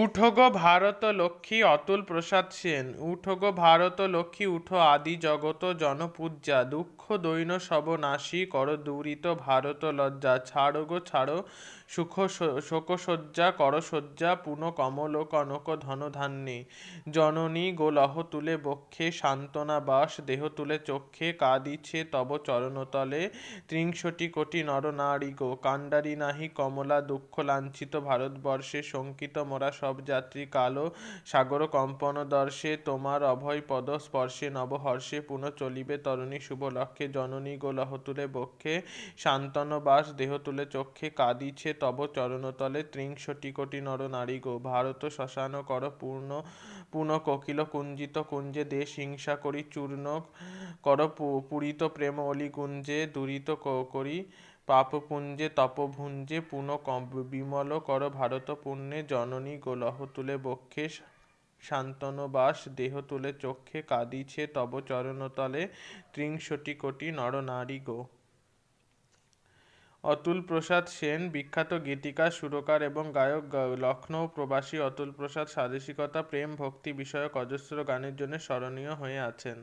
উঠো গো ভারত লক্ষ্মী অতুল প্রসাদ সেন। উঠো গো ভারত লক্ষ্মী উঠো আদি জগত জনপূজ্যা। দুঃখ দৈন্য সব নাশী কর দূরিত ভারত লজ্জা। ছাড়ো গো ছাড়ো শোকসজ্জা কর সজ্জা পুন কমল কনক ধন ধান্যে। জননী গো লহ তুলে বক্ষে সান্ত্বনা বাস দেহ তুলে চক্ষে। কাঁদিছে তব চরণতলে ত্রিংশটি কোটি নর নারী গো। কান্ডারি নাহি কমলা দুঃখ লাঞ্ছিত ভারতবর্ষে। শঙ্কিত মোরা সব যাত্রী কালো সাগর কম্পন দর্শে। তোমার অভয় পদ স্পর্শে নবহর্ষে পুনঃ চলিবে তরণী শুভ লক্ষ্যে। জননী গো লহ তুলে বক্ষে শান্তন বাস দেহ তুলে চক্ষে। কাঁদিছে তব চরণতলে ত্রিংশটি কোটি নর নারী গো। ভারত শ্মশান কর পুন কোকিল কুঞ্জিত কুঞ্জে। দেশ হিংসা করি চূর্ণ কর পুরিত প্রেম অলি কুঞ্জে। দূরিত করি পাপপুঞ্জে তপভুঞ্জে পুন বিমল কর ভারত পুণ্যে। জননী গো লহ তুলে বক্ষে শান্তন বাস দেহ তুলে চক্ষে। কাঁদিছে তব চরণতলে ত্রিংশটি কোটি নর নারী গো। অতুল প্রসাদ সেন বিখ্যাত গীতিকার, সুরকার এবং গায়ক। লখনৌ প্রবাসী অতুল প্রসাদ স্বাদেশিকতা, প্রেম, ভক্তি বিষয়ক অজস্র গানের জন্য স্মরণীয় হয়ে আছেন।